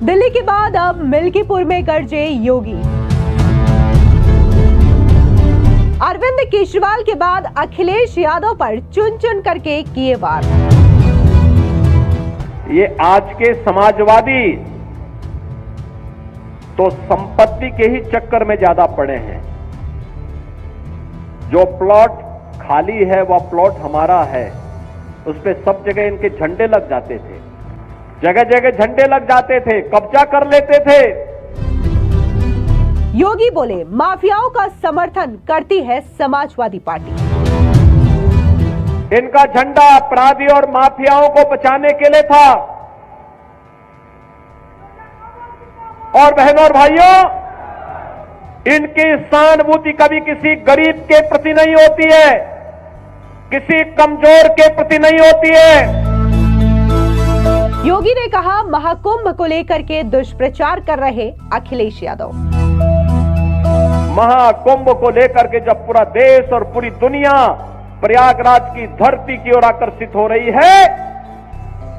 दिल्ली के बाद अब मिल्कीपुर में गरजे योगी। अरविंद केजरीवाल के बाद अखिलेश यादव पर चुन चुन करके किए वार। ये आज के समाजवादी तो संपत्ति के ही चक्कर में ज्यादा पड़े हैं। जो प्लॉट खाली है वह प्लॉट हमारा है, उस पे सब जगह इनके झंडे लग जाते थे, जगह जगह झंडे लग जाते थे, कब्जा कर लेते थे। योगी बोले माफियाओं का समर्थन करती है समाजवादी पार्टी। इनका झंडा अपराधी और माफियाओं को बचाने के लिए था। और बहनों और भाइयों, इनकी सहानुभूति कभी किसी गरीब के प्रति नहीं होती है, किसी कमजोर के प्रति नहीं होती है। योगी ने कहा महाकुंभ को लेकर के दुष्प्रचार कर रहे अखिलेश यादव। महाकुंभ को लेकर के जब पूरा देश और पूरी दुनिया प्रयागराज की धरती की ओर आकर्षित हो रही है,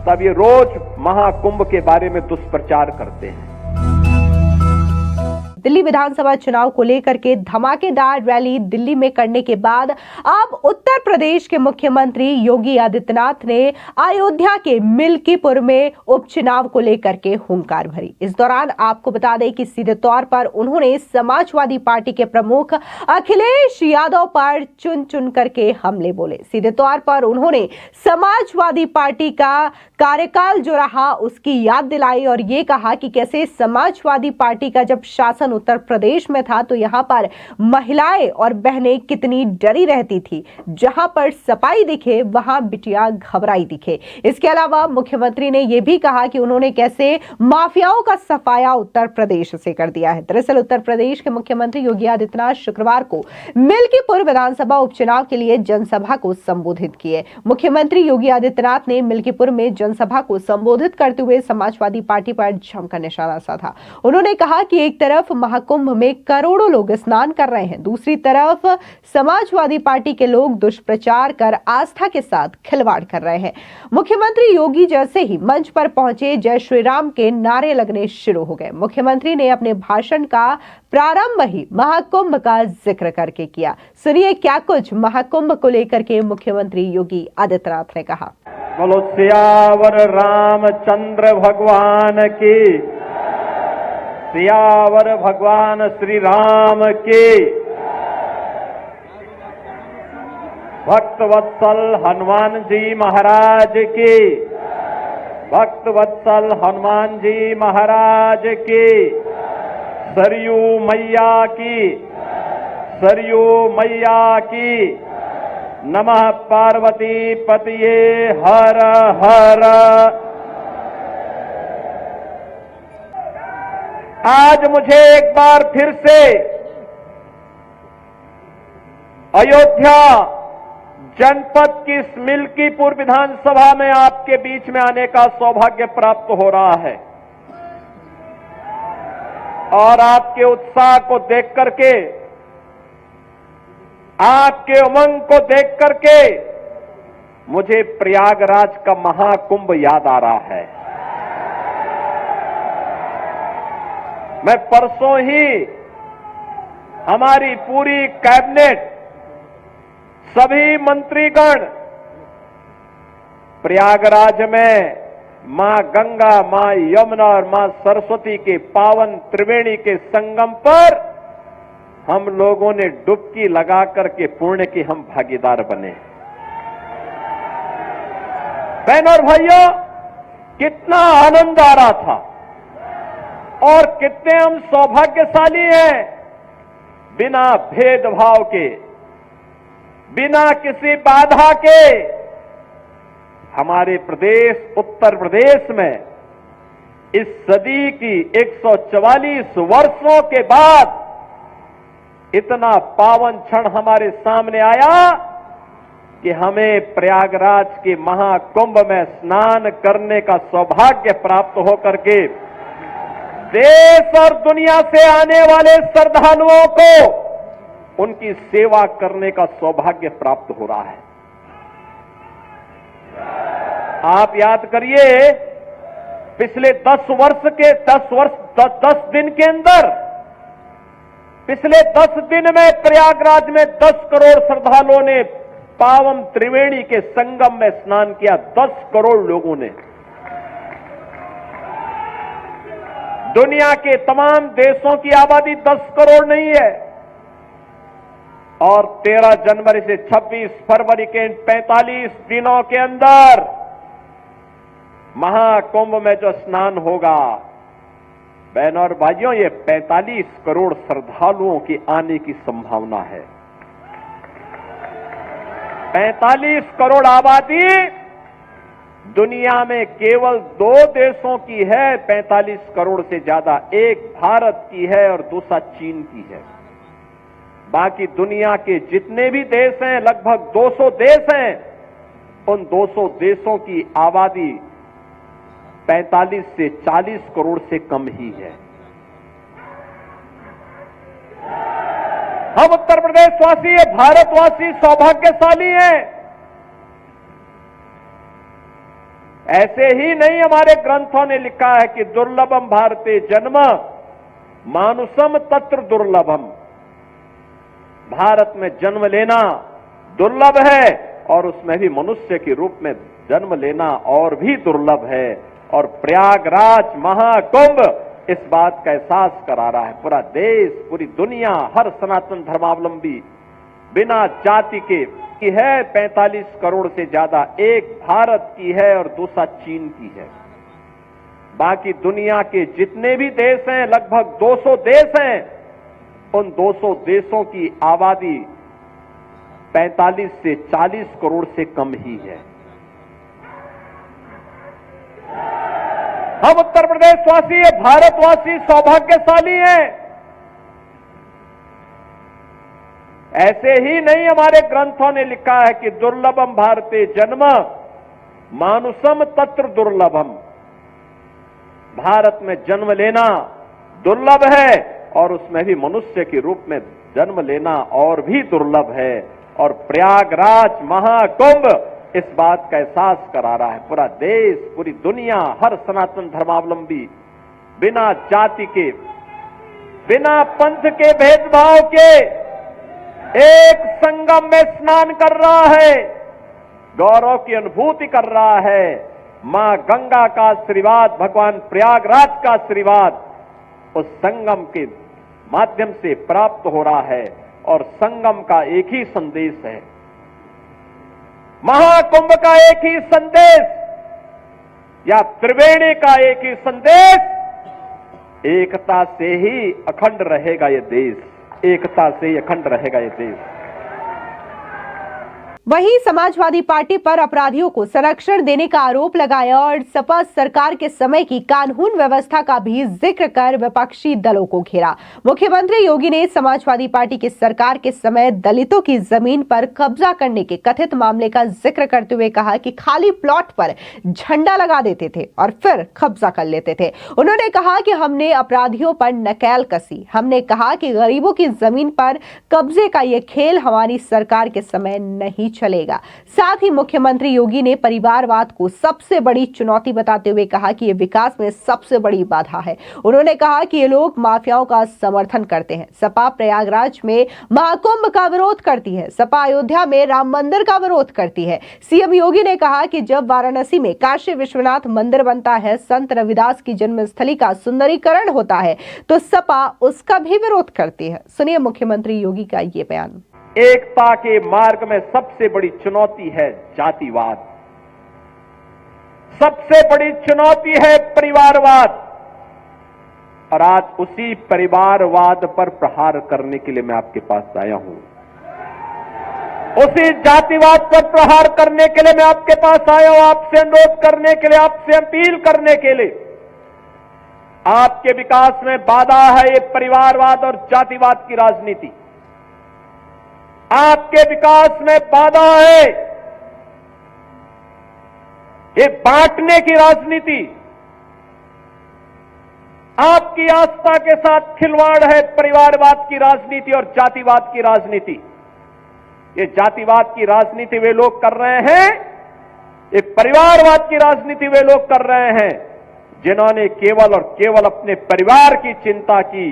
तब ये रोज महाकुंभ के बारे में दुष्प्रचार करते हैं। दिल्ली विधानसभा चुनाव को लेकर के धमाकेदार रैली दिल्ली में करने के बाद अब उत्तर प्रदेश के मुख्यमंत्री योगी आदित्यनाथ ने अयोध्या के मिल्कीपुर में उपचुनाव को लेकर के हुंकार भरी। इस दौरान आपको बता दें कि सीधे तौर पर उन्होंने समाजवादी पार्टी के प्रमुख अखिलेश यादव पर चुन चुन करके हमले बोले। सीधे तौर पर उन्होंने समाजवादी पार्टी का कार्यकाल जो रहा उसकी याद दिलाई और ये कहा कि कैसे समाजवादी पार्टी का जब शासन उत्तर प्रदेश में था तो यहां पर महिलाएं और बहनें कितनी डरी रहती थी, जहां पर सफाई दिखे वहां बिटिया घबराई दिखे। इसके अलावा मुख्यमंत्री ने यह भी कहा कि उन्होंने कैसे माफियाओं का सफाया उत्तर प्रदेश से कर दिया है। दरअसल उत्तर प्रदेश के मुख्यमंत्री योगी आदित्यनाथ शुक्रवार को मिल्कीपुर विधानसभा उपचुनाव के लिए जनसभा को संबोधित किए। मुख्यमंत्री योगी आदित्यनाथ ने मिल्कीपुर में जनसभा को संबोधित करते हुए समाजवादी पार्टी पर जमकर निशाना साधा। उन्होंने कहा कि एक तरफ महाकुंभ में करोड़ों लोग स्नान कर रहे हैं, दूसरी तरफ समाजवादी पार्टी के लोग दुष्प्रचार कर आस्था के साथ खिलवाड़ कर रहे हैं। मुख्यमंत्री योगी जैसे ही मंच पर पहुंचे, जय श्री राम के नारे लगने शुरू हो गए। मुख्यमंत्री ने अपने भाषण का प्रारंभ ही महाकुंभ का जिक्र करके किया। सुनिए क्या कुछ महाकुंभ को लेकर के मुख्यमंत्री योगी आदित्यनाथ ने कहा। बोलो सियावर रामचंद्र भगवान की, सियावर भगवान श्री राम के। भक्त वत्सल हनुमान जी महाराज के, भक्त वत्सल हनुमान जी महाराज के। सरयू मैया की, सरयू मैया की। नमः पार्वती पतिये हर हर। आज मुझे एक बार फिर से अयोध्या जनपद की इस मिल्कीपुर विधानसभा में आपके बीच में आने का सौभाग्य प्राप्त हो रहा है और आपके उत्साह को देख करके, आपके उमंग को देख करके मुझे प्रयागराज का महाकुंभ याद आ रहा है। मैं परसों ही हमारी पूरी कैबिनेट, सभी मंत्रीगण प्रयागराज में मां गंगा, मां यमुना और मां सरस्वती के पावन त्रिवेणी के संगम पर हम लोगों ने डुबकी लगा करके पुण्य के हम भागीदार बने। बहनों और भाइयों, कितना आनंद आ रहा था और कितने हम सौभाग्यशाली हैं। बिना भेदभाव के, बिना किसी बाधा के हमारे प्रदेश उत्तर प्रदेश में इस सदी की 144 वर्षों के बाद इतना पावन क्षण हमारे सामने आया कि हमें प्रयागराज के महाकुंभ में स्नान करने का सौभाग्य प्राप्त होकर के देश और दुनिया से आने वाले श्रद्धालुओं को उनकी सेवा करने का सौभाग्य प्राप्त हो रहा है। आप याद करिए, पिछले 10 दिन के अंदर, पिछले 10 दिन में प्रयागराज में 10 करोड़ श्रद्धालुओं ने पावन त्रिवेणी के संगम में स्नान किया। 10 करोड़ लोगों ने। दुनिया के तमाम देशों की आबादी 10 करोड़ नहीं है। और 13 जनवरी से 26 फरवरी के इन 45 दिनों के अंदर महाकुंभ में जो स्नान होगा, बहनों और भाइयों, ये 45 करोड़ श्रद्धालुओं के आने की संभावना है। 45 करोड़ आबादी दुनिया में केवल 2 देशों की है। 45 करोड़ से ज्यादा, एक भारत की है और दूसरा चीन की है। बाकी दुनिया के जितने भी देश हैं, लगभग 200 देश हैं, उन 200 देशों की आबादी 45 से 40 करोड़ से कम ही है। हम उत्तर प्रदेशवासी, ये भारतवासी सौभाग्यशाली हैं। ऐसे ही नहीं हमारे ग्रंथों ने लिखा है कि दुर्लभम भारते जन्म मानुषम तत्र दुर्लभम। भारत में जन्म लेना दुर्लभ है और उसमें भी मनुष्य के रूप में जन्म लेना और भी दुर्लभ है। और प्रयागराज महाकुंभ इस बात का एहसास करा रहा है। पूरा देश, पूरी दुनिया, हर सनातन धर्मावलंबी बिना जाति के की है। 45 करोड़ से ज्यादा, एक भारत की है और दूसरा चीन की है। बाकी दुनिया के जितने भी देश हैं, लगभग 200 देश हैं, उन 200 देशों की आबादी 45 से 40 करोड़ से कम ही है। हम उत्तर प्रदेशवासी, ये भारतवासी सौभाग्यशाली हैं। ऐसे ही नहीं हमारे ग्रंथों ने लिखा है कि दुर्लभम भारते जन्म मानुषम तत्र दुर्लभम। भारत में जन्म लेना दुर्लभ है और उसमें भी मनुष्य के रूप में जन्म लेना और भी दुर्लभ है। और प्रयागराज महाकुंभ इस बात का एहसास करा रहा है। पूरा देश, पूरी दुनिया, हर सनातन धर्मावलंबी बिना जाति के, बिना पंथ के भेदभाव के एक संगम में स्नान कर रहा है, गौरव की अनुभूति कर रहा है। मां गंगा का आशीर्वाद, भगवान प्रयागराज का आशीर्वाद उस संगम के माध्यम से प्राप्त हो रहा है। और संगम का एक ही संदेश है, महाकुंभ का एक ही संदेश, या त्रिवेणी का एक ही संदेश, एकता से ही अखंड रहेगा ये देश, एकता से ही अखंड रहेगा ये देश। वहीं समाजवादी पार्टी पर अपराधियों को संरक्षण देने का आरोप लगाया और सपा सरकार के समय की कानून व्यवस्था का भी जिक्र कर विपक्षी दलों को घेरा। मुख्यमंत्री योगी ने समाजवादी पार्टी की सरकार के समय दलितों की जमीन पर कब्जा करने के कथित मामले का जिक्र करते हुए कहा कि खाली प्लॉट पर झंडा लगा देते थे और फिर कब्जा कर लेते थे। उन्होंने कहा कि हमने अपराधियों पर नकेल कसी। हमने कहा कि गरीबों की जमीन पर कब्जे का यह खेल हमारी सरकार के समय नहीं चलेगा। साथ ही मुख्यमंत्री योगी ने परिवारवाद को सबसे बड़ी चुनौती बताते हुए कहा कि यह विकास में सबसे बड़ी बाधा है। उन्होंने कहा कि ये लोग माफियाओं का समर्थन करते हैं। सपा प्रयागराज में महाकुंभ का विरोध करती है, सपा अयोध्या में राम मंदिर का विरोध करती है। सीएम योगी ने कहा कि जब वाराणसी में काशी विश्वनाथ मंदिर बनता है, संत रविदास की जन्मस्थली का सुंदरीकरण होता है, तो सपा उसका भी विरोध करती है। सुनिए मुख्यमंत्री योगी का ये बयान। एकता के मार्ग में सबसे बड़ी चुनौती है जातिवाद, सबसे बड़ी चुनौती है परिवारवाद। और आज उसी परिवारवाद पर प्रहार करने के लिए मैं आपके पास आया हूं। उसी जातिवाद पर प्रहार करने के लिए मैं आपके पास आया हूं, आपसे अनुरोध करने के लिए, आपसे अपील करने के लिए। आपके विकास में बाधा है ये परिवारवाद और जातिवाद की राजनीति। आपके विकास में बाधा है ये बांटने की राजनीति। आपकी आस्था के साथ खिलवाड़ है परिवारवाद की राजनीति और जातिवाद की राजनीति। ये जातिवाद की राजनीति वे लोग कर रहे हैं, ये परिवारवाद की राजनीति वे लोग कर रहे हैं जिन्होंने केवल और केवल अपने परिवार की चिंता की,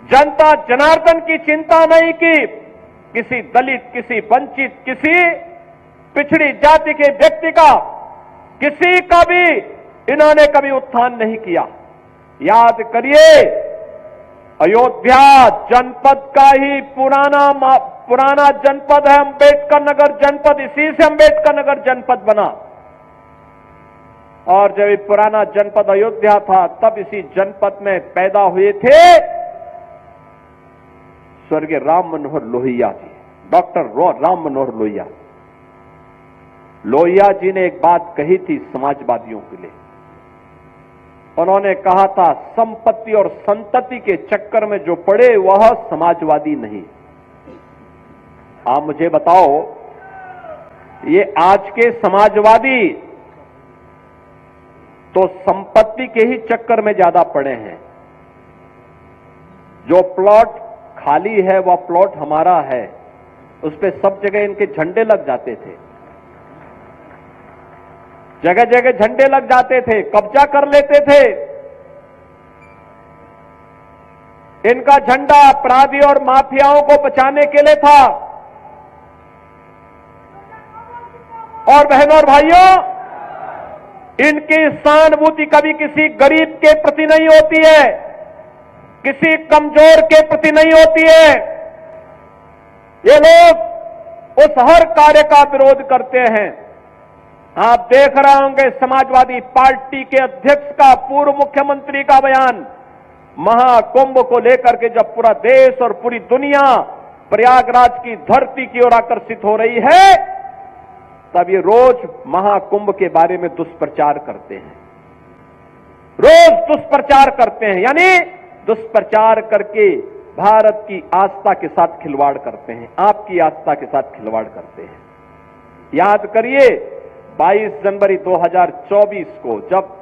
जनता जनार्दन की चिंता नहीं की, किसी दलित, किसी वंचित, किसी पिछड़ी जाति के व्यक्ति का, किसी का भी इन्होंने कभी उत्थान नहीं किया। याद करिए, अयोध्या जनपद का ही पुराना जनपद है अंबेडकर नगर जनपद, इसी से अंबेडकर नगर जनपद बना। और जब ये पुराना जनपद अयोध्या था, तब इसी जनपद में पैदा हुए थे स्वर्गीय राम मनोहर लोहिया जी, डॉक्टर राम मनोहर लोहिया। लोहिया जी ने एक बात कही थी समाजवादियों के लिए। उन्होंने कहा था, संपत्ति और संतति के चक्कर में जो पड़े वह समाजवादी नहीं। आप मुझे बताओ, ये आज के समाजवादी तो संपत्ति के ही चक्कर में ज्यादा पड़े हैं। जो प्लॉट खाली है वह प्लॉट हमारा है, उस पे सब जगह इनके झंडे लग जाते थे, जगह जगह झंडे लग जाते थे, कब्जा कर लेते थे। इनका झंडा अपराधी और माफियाओं को बचाने के लिए था। और बहनों और भाइयों, इनकी सहानुभूति कभी किसी गरीब के प्रति नहीं होती है, किसी कमजोर के प्रति नहीं होती है। ये लोग उस हर कार्य का विरोध करते हैं। आप देख रहे होंगे समाजवादी पार्टी के अध्यक्ष का, पूर्व मुख्यमंत्री का बयान महाकुंभ को लेकर के, जब पूरा देश और पूरी दुनिया प्रयागराज की धरती की ओर आकर्षित हो रही है, तब ये रोज महाकुंभ के बारे में दुष्प्रचार करते हैं, रोज दुष्प्रचार करते हैं, यानी दुष्प्रचार करके भारत की आस्था के साथ खिलवाड़ करते हैं, आपकी आस्था के साथ खिलवाड़ करते हैं। याद करिए, 22 जनवरी 2024 को जब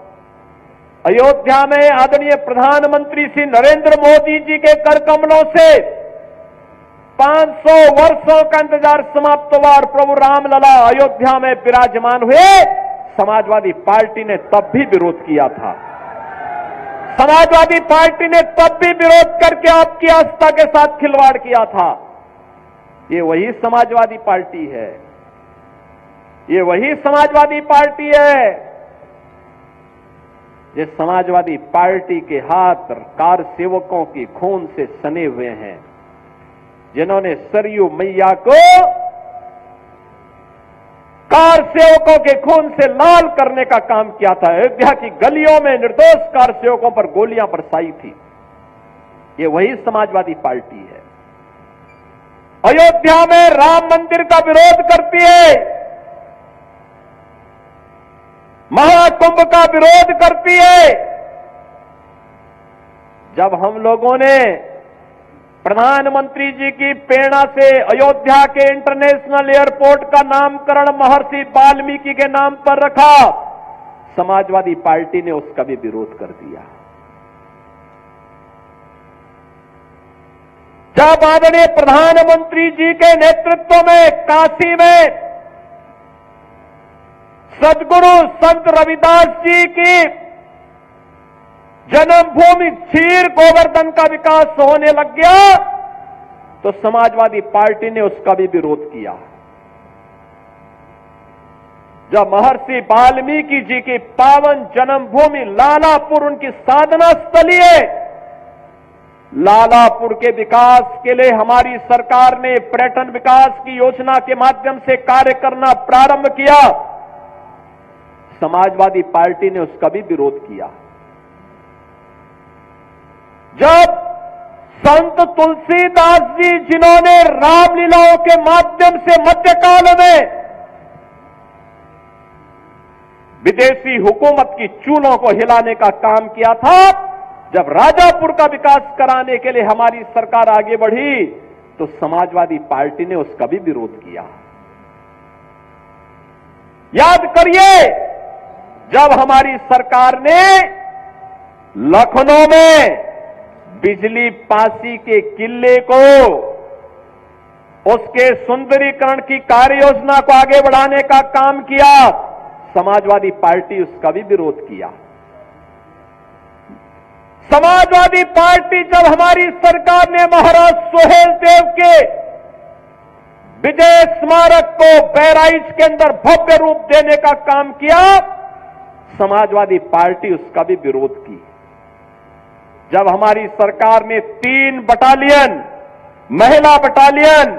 अयोध्या में आदरणीय प्रधानमंत्री श्री नरेंद्र मोदी जी के कर कमलों से 500 वर्षों का इंतजार समाप्त हुआ और प्रभु रामलला अयोध्या में विराजमान हुए, समाजवादी पार्टी ने तब भी विरोध किया था। समाजवादी पार्टी ने तब भी विरोध करके आपकी आस्था के साथ खिलवाड़ किया था। ये वही समाजवादी पार्टी है, ये वही समाजवादी पार्टी है जिस समाजवादी पार्टी के हाथ कार सेवकों की खून से सने हुए हैं, जिन्होंने सरयू मैया को कार सेवकों के खून से लाल करने का काम किया था। अयोध्या की गलियों में निर्दोष कार सेवकों पर गोलियां बरसाई थी। ये वही समाजवादी पार्टी है। अयोध्या में राम मंदिर का विरोध करती है, महाकुंभ का विरोध करती है। जब हम लोगों ने प्रधानमंत्री जी की प्रेरणा से अयोध्या के इंटरनेशनल एयरपोर्ट का नामकरण महर्षि वाल्मीकि के नाम पर रखा, समाजवादी पार्टी ने उसका भी विरोध कर दिया। जब आदरणीय प्रधानमंत्री जी के नेतृत्व में काशी में सदगुरु संत रविदास जी की जन्मभूमि क्षीर गोवर्धन का विकास होने लग गया, तो समाजवादी पार्टी ने उसका भी विरोध किया। जब महर्षि वाल्मीकि जी की पावन जन्मभूमि लालापुर उनकी साधना स्थली है, लालापुर के विकास के लिए हमारी सरकार ने पर्यटन विकास की योजना के माध्यम से कार्य करना प्रारंभ किया, समाजवादी पार्टी ने उसका भी विरोध किया। जब संत तुलसीदास जी, जिन्होंने रामलीलाओं के माध्यम से मध्यकाल में विदेशी हुकूमत की चूलों को हिलाने का काम किया था, जब राजापुर का विकास कराने के लिए हमारी सरकार आगे बढ़ी, तो समाजवादी पार्टी ने उसका भी विरोध किया। याद करिए, जब हमारी सरकार ने लखनऊ में बिजली पासी के किले को, उसके सुंदरीकरण की कार्य योजना को आगे बढ़ाने का काम किया, समाजवादी पार्टी उसका भी विरोध किया। समाजवादी पार्टी जब हमारी सरकार ने महाराज सोहेल देव के विजय स्मारक को बहराइच के अंदर भव्य रूप देने का काम किया, समाजवादी पार्टी उसका भी विरोध की। जब हमारी सरकार ने 3 बटालियन, महिला बटालियन,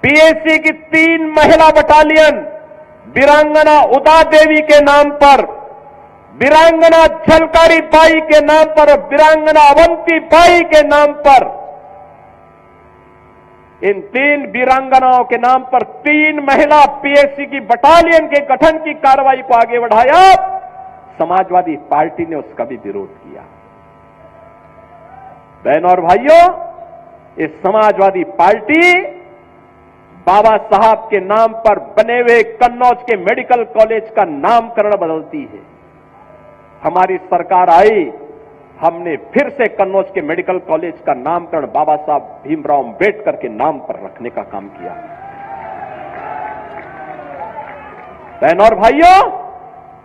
पीएसी की 3 महिला बटालियन वीरांगना उदा देवी के नाम पर, वीरांगना झलकारी बाई के नाम पर, वीरांगना अवंती बाई के नाम पर, इन 3 वीरांगनाओं के नाम पर 3 महिला पीएसी की बटालियन के गठन की कार्रवाई को आगे बढ़ाया, समाजवादी पार्टी ने उसका भी विरोध किया। बहनों और भाइयों, इस समाजवादी पार्टी बाबा साहब के नाम पर बने हुए कन्नौज के मेडिकल कॉलेज का नामकरण बदलती है। हमारी सरकार आई, हमने फिर से कन्नौज के मेडिकल कॉलेज का नामकरण बाबा साहब भीमराव अंबेडकर के नाम पर रखने का काम किया। बहनों और भाइयों,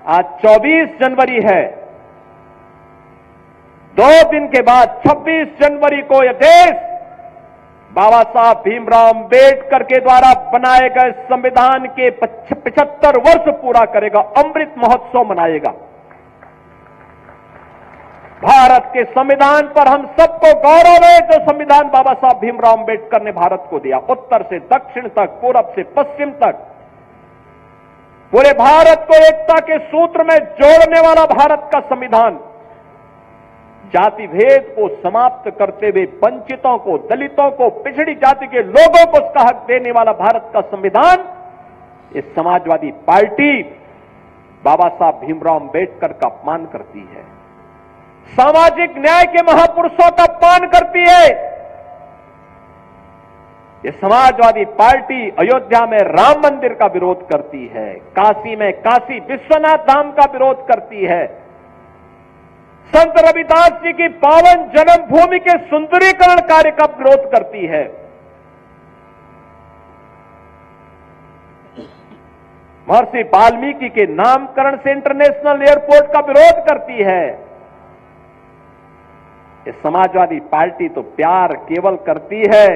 आज 24 जनवरी है। 2 दिन के बाद 26 जनवरी को यह देश बाबा साहब भीमराव अंबेडकर के द्वारा बनाए गए संविधान के 75 वर्ष पूरा करेगा, अमृत महोत्सव मनाएगा। भारत के संविधान पर हम सबको गौरव है, जो संविधान बाबा साहब भीमराव अंबेडकर ने भारत को दिया। उत्तर से दक्षिण तक, पूरब से पश्चिम तक, पूरे भारत को एकता के सूत्र में जोड़ने वाला भारत का संविधान, जाति भेद को समाप्त करते हुए वंचितों को, दलितों को, पिछड़ी जाति के लोगों को उसका हक देने वाला भारत का संविधान, इस समाजवादी पार्टी बाबा साहब भीमराव अंबेडकर का अपमान करती है, सामाजिक न्याय के महापुरुषों का अपमान करती है। ये समाजवादी पार्टी अयोध्या में राम मंदिर का विरोध करती है, काशी में काशी विश्वनाथ धाम का विरोध करती है, संत रविदास जी की पावन जन्मभूमि के सुंदरीकरण कार्य का विरोध करती है। महर्षि वाल्मीकि के नामकरण से इंटरनेशनल एयरपोर्ट का विरोध करती है। ये समाजवादी पार्टी तो प्यार केवल करती है,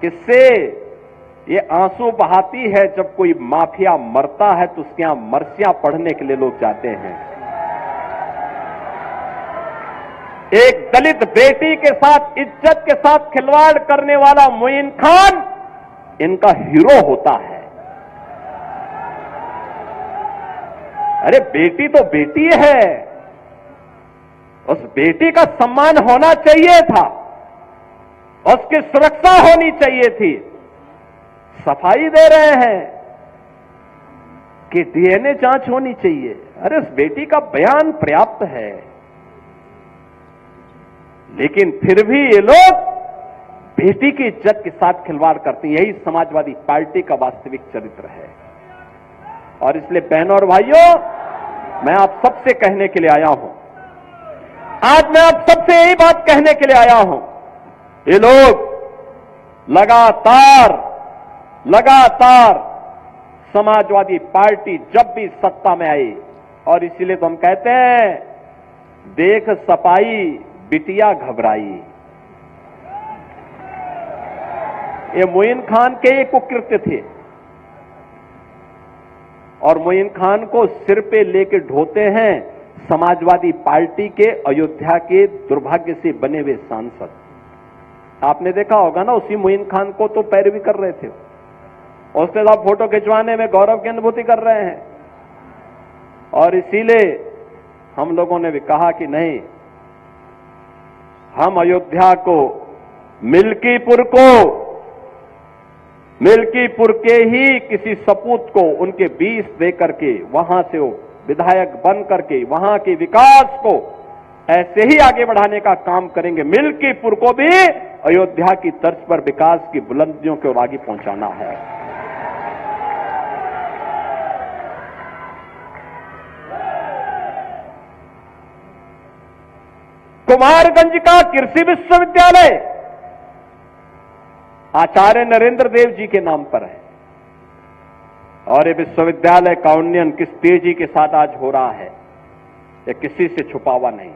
किससे? ये आंसू बहाती है जब कोई माफिया मरता है तो उसके यहां मरसियां पढ़ने के लिए लोग जाते हैं। एक दलित बेटी के साथ, इज्जत के साथ खिलवाड़ करने वाला मोइन खान इनका हीरो होता है। अरे बेटी तो बेटी है, उस बेटी का सम्मान होना चाहिए था, उसकी सुरक्षा होनी चाहिए थी। सफाई दे रहे हैं कि डीएनए जांच होनी चाहिए। अरे उस बेटी का बयान पर्याप्त है, लेकिन फिर भी ये लोग बेटी की इज्जत के साथ खिलवाड़ करते हैं। यही समाजवादी पार्टी का वास्तविक चरित्र है। और इसलिए बहनों और भाइयों, मैं आप सबसे कहने के लिए आया हूं, आज मैं आप सबसे यही बात कहने के लिए आया हूं, ये लोग लगातार समाजवादी पार्टी जब भी सत्ता में आई, और इसीलिए तो हम कहते हैं, देख सपाई बिटिया घबराई। ये मोइन खान के ये कुकृत्य थे, और मोइन खान को सिर पे लेके ढोते हैं समाजवादी पार्टी के अयोध्या के दुर्भाग्य से बने हुए सांसद। आपने देखा होगा ना, उसी मोइन खान को तो पैरवी कर रहे थे, उसके साथ फोटो खिंचवाने में गौरव की अनुभूति कर रहे हैं। और इसीलिए हम लोगों ने भी कहा कि नहीं, हम अयोध्या को, मिल्कीपुर के ही किसी सपूत को उनके 20 दे करके, वहां से वो विधायक बन करके वहां के विकास को ऐसे ही आगे बढ़ाने का काम करेंगे। मिल्कीपुर को भी अयोध्या की तर्ज पर विकास की बुलंदियों की ओर आगे पहुंचाना है। कुमारगंज का कृषि विश्वविद्यालय आचार्य नरेंद्र देव जी के नाम पर है। और ये विश्वविद्यालय का उन्नयन किस तेजी के साथ आज हो रहा है, ये किसी से छुपा हुआ नहीं।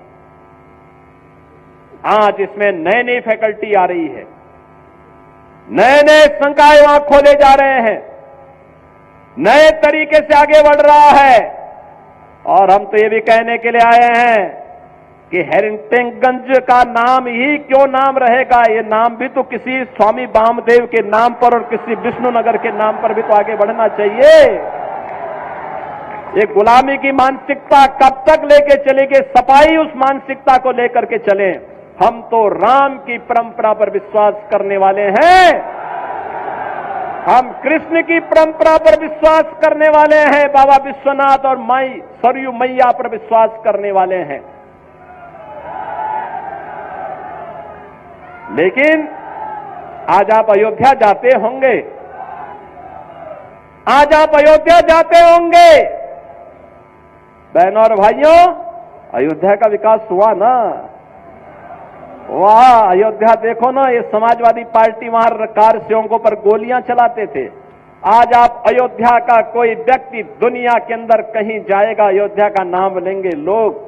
आज इसमें नई नई फैकल्टी आ रही है, नए नए संकाय वहां खोले जा रहे हैं, नए तरीके से आगे बढ़ रहा है। और हम तो ये भी कहने के लिए आए हैं कि हेरिटेजगंज का नाम ही क्यों नाम रहेगा, ये नाम भी तो किसी स्वामी वामदेव के नाम पर और किसी विष्णुनगर के नाम पर भी तो आगे बढ़ना चाहिए। ये गुलामी की मानसिकता कब तक लेके चलेंगे, सफाई उस मानसिकता को लेकर के चले। हम तो राम की परंपरा पर विश्वास करने वाले हैं, हम कृष्ण की परंपरा पर विश्वास करने वाले हैं, बाबा विश्वनाथ और माई सरयू मैया पर विश्वास करने वाले हैं। लेकिन आज आप अयोध्या जाते होंगे, आज आप अयोध्या जाते होंगे, बहनों और भाइयों, अयोध्या का विकास हुआ ना। वहां अयोध्या देखो ना, ये समाजवादी पार्टी वहां कार सेवकों पर गोलियां चलाते थे। आज आप अयोध्या का कोई व्यक्ति दुनिया के अंदर कहीं जाएगा, अयोध्या का नाम लेंगे, लोग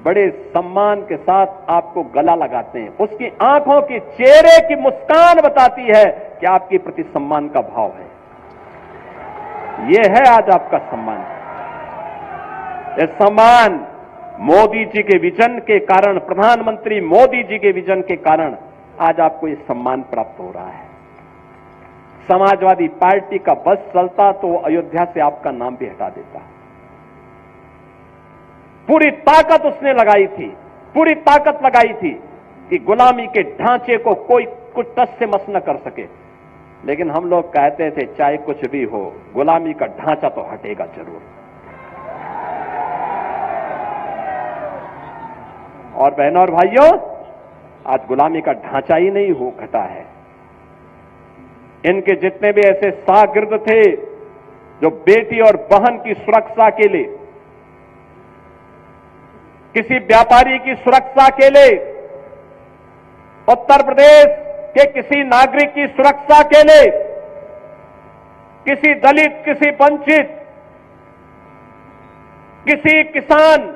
बड़े सम्मान के साथ आपको गला लगाते हैं। उसकी आंखों की चेहरे की मुस्कान बताती है कि आपके प्रति सम्मान का भाव है। यह है आज आपका सम्मान। यह सम्मान मोदी जी के विजन के कारण, प्रधानमंत्री मोदी जी के विजन के कारण आज आपको यह सम्मान प्राप्त हो रहा है। समाजवादी पार्टी का बस चलता तो अयोध्या से आपका नाम भी हटा देता। पूरी ताकत उसने लगाई थी, पूरी ताकत लगाई थी कि गुलामी के ढांचे को कोई कुछ टस से मस न कर सके। लेकिन हम लोग कहते थे चाहे कुछ भी हो, गुलामी का ढांचा तो हटेगा जरूर। और बहनों और भाइयों, आज गुलामी का ढांचा ही नहीं हो घटा है। इनके जितने भी ऐसे शागिर्द थे जो बेटी और बहन की सुरक्षा के लिए, किसी व्यापारी की सुरक्षा के लिए, उत्तर प्रदेश के किसी नागरिक की सुरक्षा के लिए, किसी दलित, किसी वंचित, किसी किसान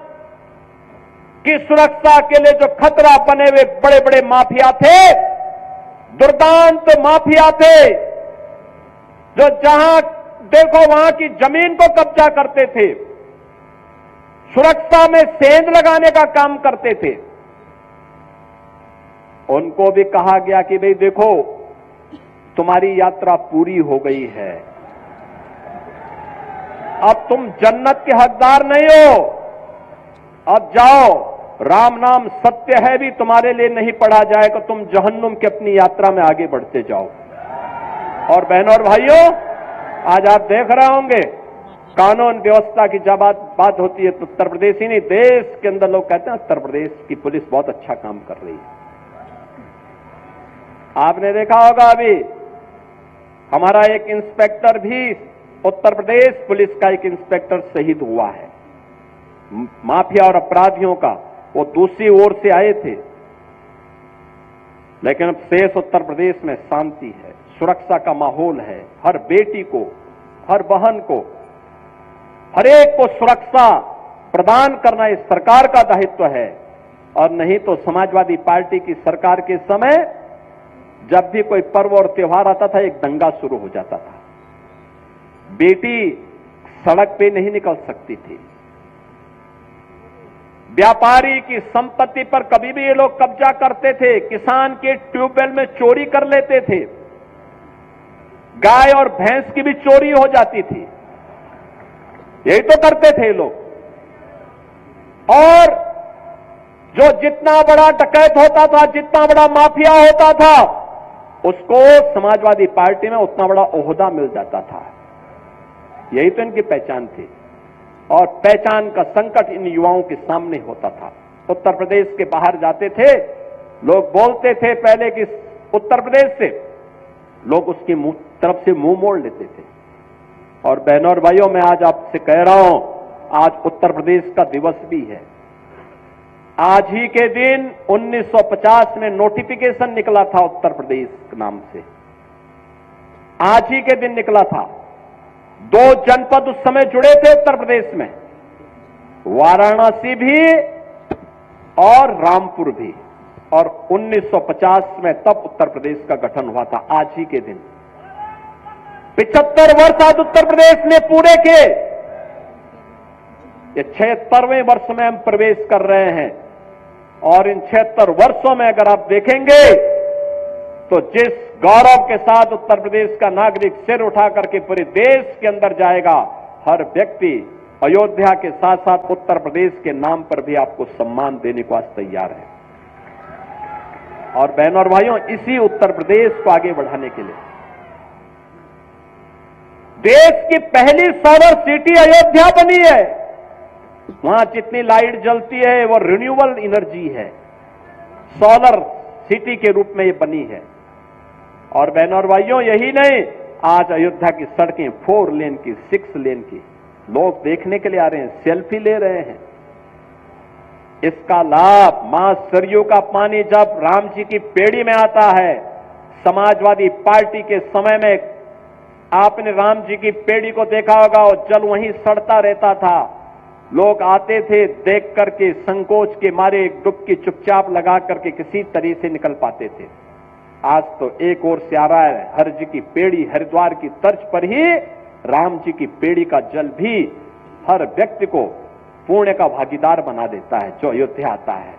की सुरक्षा के लिए जो खतरा बने हुए बड़े बड़े माफिया थे, दुर्दांत माफिया थे, जो जहां देखो वहां की जमीन को कब्जा करते थे, सुरक्षा में सेंध लगाने का काम करते थे, उनको भी कहा गया कि भाई देखो तुम्हारी यात्रा पूरी हो गई है, अब तुम जन्नत के हकदार नहीं हो, अब जाओ, राम नाम सत्य है भी तुम्हारे लिए नहीं पढ़ा जाएगा, तुम जहन्नुम की अपनी यात्रा में आगे बढ़ते जाओ। और बहनों और भाइयों, आज आप देख रहे होंगे कानून व्यवस्था की जब बात होती है तो उत्तर प्रदेश ही नहीं, देश के अंदर लोग कहते हैं उत्तर प्रदेश की पुलिस बहुत अच्छा काम कर रही है। आपने देखा होगा अभी हमारा एक इंस्पेक्टर भी, उत्तर प्रदेश पुलिस का एक इंस्पेक्टर शहीद हुआ है। माफिया और अपराधियों का वो दूसरी ओर से आए थे, लेकिन अब शेष उत्तर प्रदेश में शांति है, सुरक्षा का माहौल है। हर बेटी को, हर बहन को, हर एक को सुरक्षा प्रदान करना इस सरकार का दायित्व है। और नहीं तो समाजवादी पार्टी की सरकार के समय जब भी कोई पर्व और त्योहार आता था, एक दंगा शुरू हो जाता था। बेटी सड़क पे नहीं निकल सकती थी, व्यापारी की संपत्ति पर कभी भी ये लोग कब्जा करते थे, किसान के ट्यूबवेल में चोरी कर लेते थे, गाय और भैंस की भी चोरी हो जाती थी, यही तो करते थे लोग। और जो जितना बड़ा डकैत होता था, जितना बड़ा माफिया होता था, उसको समाजवादी पार्टी में उतना बड़ा ओहदा मिल जाता था। यही तो इनकी पहचान थी। और पहचान का संकट इन युवाओं के सामने होता था। उत्तर प्रदेश के बाहर जाते थे, लोग बोलते थे पहले कि उत्तर प्रदेश से, लोग उसकी तरफ से मुंह मोड़ लेते थे। और बहनों और भाइयों, मैं आज आपसे कह रहा हूं, आज उत्तर प्रदेश का दिवस भी है। आज ही के दिन 1950 में नोटिफिकेशन निकला था उत्तर प्रदेश के नाम से, आज ही के दिन निकला था। 2 जनपद उस समय जुड़े थे उत्तर प्रदेश में, वाराणसी भी और रामपुर भी, और 1950 में तब उत्तर प्रदेश का गठन हुआ था। आज ही के दिन 75 वर्ष आज उत्तर प्रदेश ने पूरे किए। ये 76वें वर्ष में हम प्रवेश कर रहे हैं, और इन 76 वर्षों में अगर आप देखेंगे तो जिस गौरव के साथ उत्तर प्रदेश का नागरिक सिर उठा करके पूरे देश के अंदर जाएगा, हर व्यक्ति अयोध्या के साथ साथ उत्तर प्रदेश के नाम पर भी आपको सम्मान देने को आज तैयार है। और बहनों और भाइयों, इसी उत्तर प्रदेश को आगे बढ़ाने के लिए देश की पहली सोलर सिटी अयोध्या बनी है। वहां जितनी लाइट जलती है वो रिन्यूएबल एनर्जी है, सोलर सिटी के रूप में ये बनी है। और बहनों और भाइयों, यही नहीं, आज अयोध्या की सड़कें 4 लेन की, 6 लेन की, लोग देखने के लिए आ रहे हैं, सेल्फी ले रहे हैं। इसका लाभ मां सरयू का पानी जब राम जी की पेड़ी में आता है, समाजवादी पार्टी के समय में आपने राम जी की पेड़ी को देखा होगा, और जल वहीं सड़ता रहता था। लोग आते थे, देख करके संकोच के मारे एक डुबकी चुपचाप लगा करके किसी तरह से निकल पाते थे। आज तो एक ओर से आ रहा है, हर जी की पेड़ी, हरिद्वार की तर्ज पर ही राम जी की पेड़ी का जल भी हर व्यक्ति को पुण्य का भागीदार बना देता है जो अयोध्या आता है।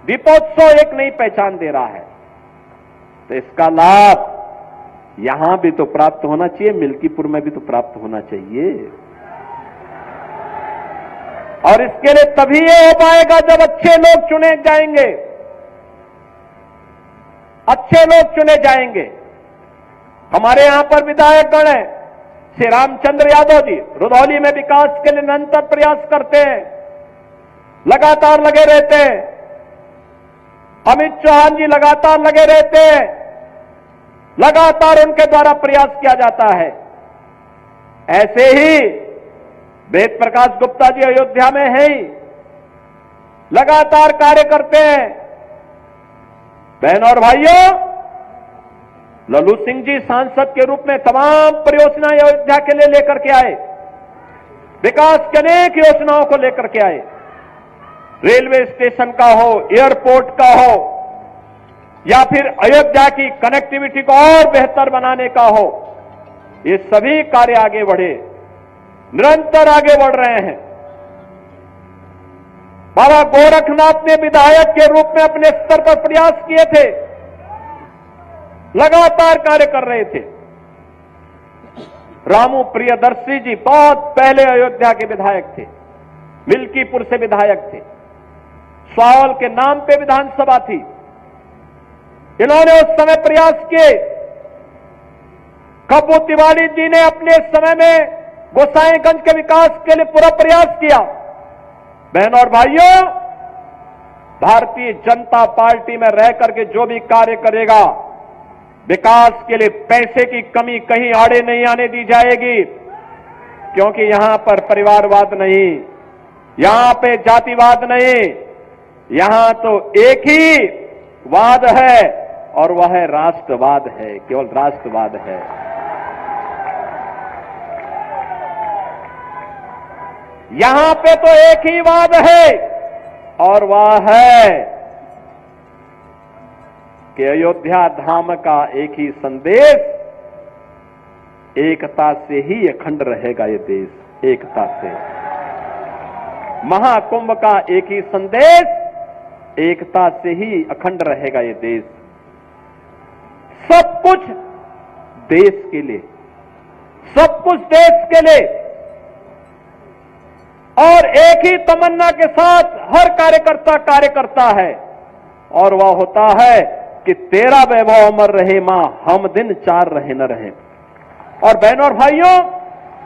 दीपोत्सव एक नई पहचान दे रहा है, तो इसका लाभ यहां भी तो प्राप्त होना चाहिए, मिल्कीपुर में भी तो प्राप्त होना चाहिए। और इसके लिए तभी ये हो पाएगा जब अच्छे लोग चुने जाएंगे, अच्छे लोग चुने जाएंगे। हमारे यहां पर विधायकगण हैं, श्री रामचंद्र यादव जी रुधौली में विकास के लिए निरंतर प्रयास करते हैं, लगातार लगे रहते हैं। अमित चौहान जी लगातार लगे रहते हैं, लगातार उनके द्वारा प्रयास किया जाता है। ऐसे ही वेद प्रकाश गुप्ता जी अयोध्या में है ही, लगातार कार्य करते हैं। बहनों और भाइयों, लल्लू सिंह जी सांसद के रूप में तमाम परियोजनाएं अयोध्या के लिए लेकर के आए, विकास की अनेक योजनाओं को लेकर के आए। रेलवे स्टेशन का हो, एयरपोर्ट का हो, या फिर अयोध्या की कनेक्टिविटी को और बेहतर बनाने का हो, ये सभी कार्य आगे बढ़े, निरंतर आगे बढ़ रहे हैं। बाबा गोरखनाथ ने विधायक के रूप में अपने स्तर पर प्रयास किए थे, लगातार कार्य कर रहे थे। रामू प्रियदर्शी जी बहुत पहले अयोध्या के विधायक थे, मिल्कीपुर से विधायक थे, स्वावल के नाम पे विधानसभा थी। इन्होंने उस समय प्रयास किए। कप्पू तिवारी जी ने अपने समय में गोसाईगंज के विकास के लिए पूरा प्रयास किया। बहनों और भाइयों, भारतीय जनता पार्टी में रह करके जो भी कार्य करेगा, विकास के लिए पैसे की कमी कहीं आड़े नहीं आने दी जाएगी, क्योंकि यहां पर परिवारवाद नहीं, यहां पे जातिवाद नहीं, यहां तो एक ही वाद है और वह है राष्ट्रवाद है, केवल राष्ट्रवाद है। यहां पे तो एक ही वाद है और वह है कि अयोध्या धाम का एक ही संदेश, एकता से ही अखंड रहेगा ये देश, एकता से। महाकुंभ का एक ही संदेश, एकता से ही अखंड रहेगा ये देश। सब कुछ देश के लिए, सब कुछ देश के लिए, और एक ही तमन्ना के साथ हर कार्यकर्ता कार्य करता है, और वह होता है कि तेरा वैभव अमर रहे मां, हम दिन चार रहे न रहे। और बहनों और भाइयों,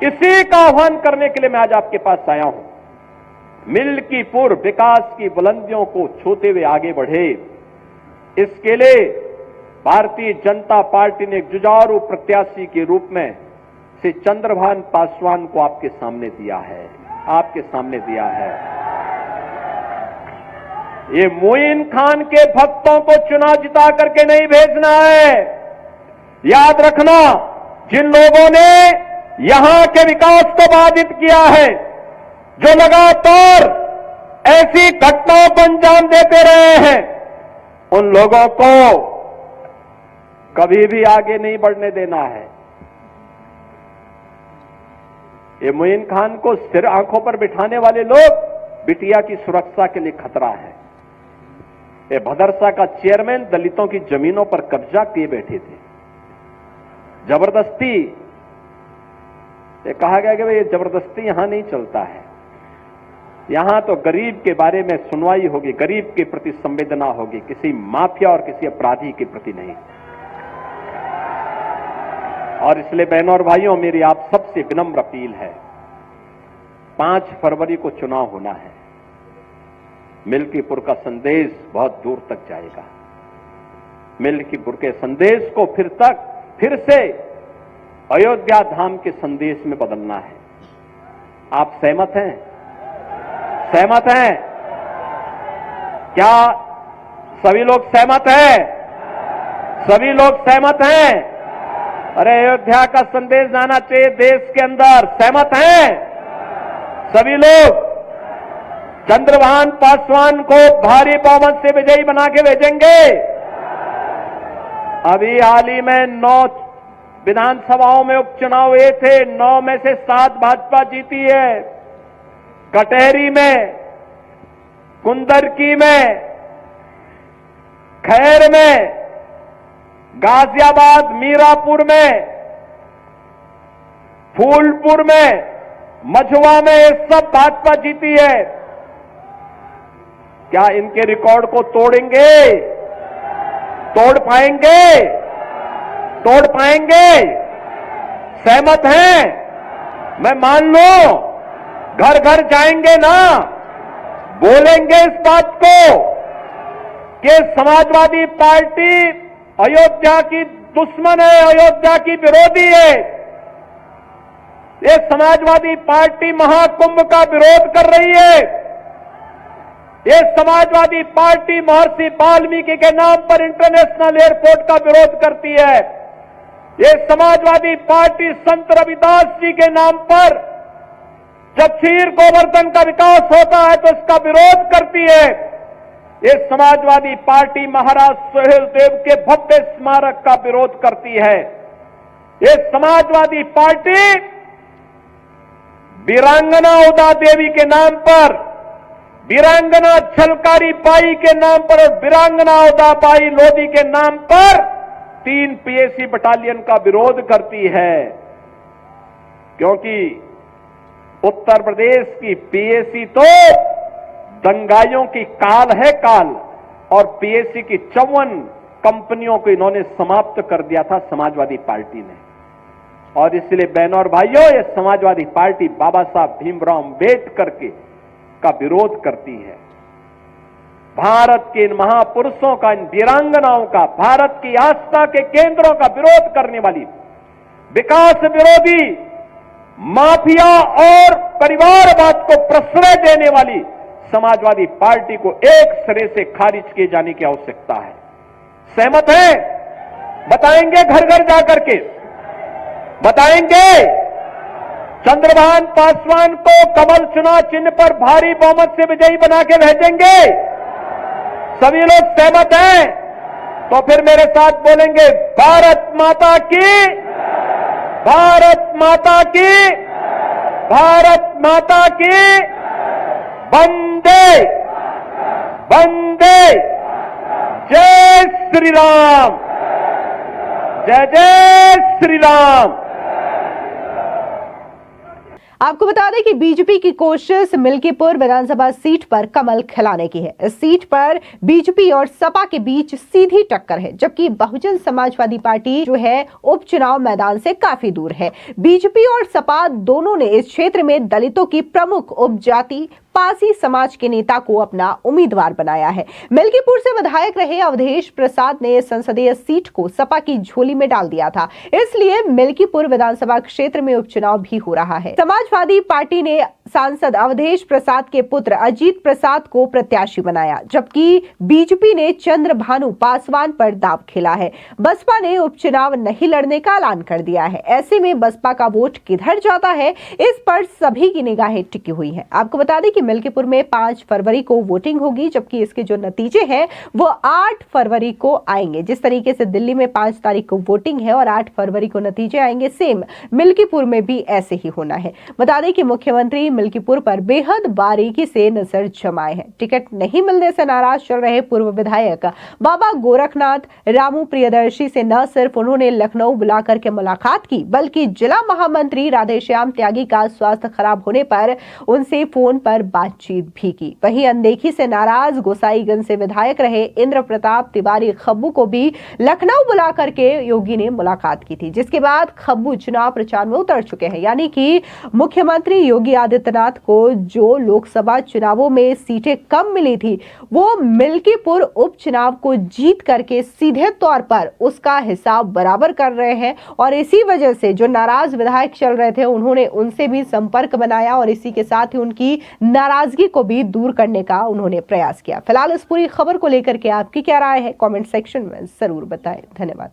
इसी का आह्वान करने के लिए मैं आज आपके पास आया हूं। मिल्कीपुर विकास की बुलंदियों को छूते हुए आगे बढ़े, इसके लिए भारतीय जनता पार्टी ने एक जुझारू प्रत्याशी के रूप में श्री चंद्रभान पासवान को आपके सामने दिया है, आपके सामने दिया है। ये मोइन खान के भक्तों को चुनाव जिता करके नहीं भेजना है। याद रखना, जिन लोगों ने यहां के विकास को बाधित किया है, जो लगातार ऐसी घटनाओं को अंजाम देते रहे हैं, उन लोगों को कभी भी आगे नहीं बढ़ने देना है। ये मोइन खान को सिर आंखों पर बिठाने वाले लोग बिटिया की सुरक्षा के लिए खतरा है। ये भदरसा का चेयरमैन दलितों की जमीनों पर कब्जा किए बैठे थे। जबरदस्ती, ये कहा गया कि भाई ये जबरदस्ती यहां नहीं चलता है, यहां तो गरीब के बारे में सुनवाई होगी, गरीब के प्रति संवेदना होगी, किसी माफिया और किसी अपराधी के प्रति नहीं। और इसलिए बहनों और भाइयों, मेरी आप सबसे विनम्र अपील है, 5 फरवरी को चुनाव होना है। मिल्कीपुर का संदेश बहुत दूर तक जाएगा। मिल्कीपुर के संदेश को फिर से अयोध्या धाम के संदेश में बदलना है। आप सहमत हैं? सहमत हैं? क्या सभी लोग सहमत हैं? सभी लोग सहमत हैं? अरे अयोध्या का संदेश जाना चाहिए देश के अंदर। सहमत हैं सभी लोग? चंद्रभान पासवान को भारी बहुमत से विजयी बना के भेजेंगे। अभी हाल ही में 9 विधानसभाओं में उपचुनाव हुए थे, 9 में से 7 भाजपा जीती है। कटहरी में, कुंदरकी में, खैर में, गाजियाबाद, मीरापुर में, फूलपुर में, मझुआ में, ये सब भाजपा जीती है। क्या इनके रिकॉर्ड को तोड़ेंगे? तोड़ पाएंगे? तोड़ पाएंगे? सहमत हैं? मैं मान लो, घर घर जाएंगे ना, बोलेंगे इस बात को कि समाजवादी पार्टी अयोध्या की दुश्मन है, अयोध्या की विरोधी है। ये समाजवादी पार्टी महाकुंभ का विरोध कर रही है। ये समाजवादी पार्टी महर्षि वाल्मीकि के नाम पर इंटरनेशनल एयरपोर्ट का विरोध करती है। ये समाजवादी पार्टी संत रविदास जी के नाम पर जब क्षीर गोवर्धन का विकास होता है तो इसका विरोध करती है। ये समाजवादी पार्टी महाराज सोहेल देव के भव्य स्मारक का विरोध करती है। ये समाजवादी पार्टी वीरांगना उदा देवी के नाम पर, वीरांगना छलकारी बाई के नाम पर और वीरांगना उदा बाई लोधी के नाम पर 3 पीएसी बटालियन का विरोध करती है। क्योंकि उत्तर प्रदेश की पीएसी तो दंगाइयों की काल है काल, और पीएसी की 54 कंपनियों को इन्होंने समाप्त कर दिया था समाजवादी पार्टी ने। और इसलिए बहनों और भाइयों, ये समाजवादी पार्टी बाबा साहब भीमराव अम्बेडकर का विरोध करती है। भारत के इन महापुरुषों का, इन वीरांगनाओं का, भारत की आस्था के केंद्रों का विरोध करने वाली, विकास विरोधी, माफिया और परिवारवाद को प्रश्रय देने वाली समाजवादी पार्टी को एक सिरे से खारिज किए जाने की आवश्यकता है। सहमत हैं? बताएंगे घर घर जाकर के? बताएंगे? चंद्रभान पासवान को कमल चुनाव चिन्ह पर भारी बहुमत से विजयी बना के भेजेंगे? सभी लोग सहमत हैं? तो फिर मेरे साथ बोलेंगे, भारत माता की, भारत माता की, भारत माता की, वंदे वंदे, जय श्री राम, जय जय श्री राम। आपको बता दें कि बीजेपी की कोशिश मिल्कीपुर विधानसभा सीट पर कमल खिलाने की है। इस सीट पर बीजेपी और सपा के बीच सीधी टक्कर है, जबकि बहुजन समाजवादी पार्टी जो है उपचुनाव मैदान से काफी दूर है। बीजेपी और सपा दोनों ने इस क्षेत्र में दलितों की प्रमुख उपजाति पासी समाज के नेता को अपना उम्मीदवार बनाया है। मिल्कीपुर से विधायक रहे अवधेश प्रसाद ने संसदीय सीट को सपा की झोली में डाल दिया था, इसलिए मिल्कीपुर विधानसभा क्षेत्र में उपचुनाव भी हो रहा है। समाजवादी समाजवादी पार्टी ने सांसद अवधेश प्रसाद के पुत्र अजीत प्रसाद को प्रत्याशी बनाया, जबकि बीजेपी ने चंद्रभानु पासवान पर दांव खेला है। बसपा ने उपचुनाव नहीं लड़ने का ऐलान कर दिया है। ऐसे में बसपा का वोट किधर जाता है, इस पर सभी की निगाहें टिकी हुई हैं। आपको बता दें कि मिल्कीपुर में 5 फरवरी को वोटिंग होगी, जबकि इसके जो नतीजे हैं वो 8 फरवरी को आएंगे। जिस तरीके से दिल्ली में 5 तारीख को वोटिंग है और 8 फरवरी को नतीजे आएंगे, सेम मिल्कीपुर में भी ऐसे ही होना है। बता दें कि मुख्यमंत्री मिल्कीपुर पर बेहद बारीकी से नजर जमाए हैं। टिकट नहीं मिलने से नाराज चल रहे पूर्व विधायक बाबा गोरखनाथ रामू प्रियदर्शी से न सिर्फ उन्होंने लखनऊ बुलाकर के मुलाकात की, बल्कि जिला महामंत्री राधेश्याम त्यागी का स्वास्थ्य खराब होने पर उनसे फोन पर बातचीत भी की। वहीं अनदेखी से नाराज गोसाईगंज से विधायक रहे इंद्र प्रताप तिवारी खब्बू को भी लखनऊ बुला करके योगी ने मुलाकात की थी, जिसके बाद खब्बू चुनाव प्रचार में उतर चुके हैं। यानी कि मुख्यमंत्री योगी आदित्यनाथ को जो लोकसभा चुनावों में सीटें कम मिली थी, वो मिल्कीपुर उपचुनाव को जीत करके सीधे तौर पर उसका हिसाब बराबर कर रहे हैं। और इसी वजह से जो नाराज विधायक चल रहे थे, उन्होंने उनसे भी संपर्क बनाया और इसी के साथ ही उनकी नाराजगी को भी दूर करने का उन्होंने प्रयास किया। फिलहाल इस पूरी खबर को लेकर के आपकी क्या राय है, कमेंट सेक्शन में जरूर बताएं। धन्यवाद।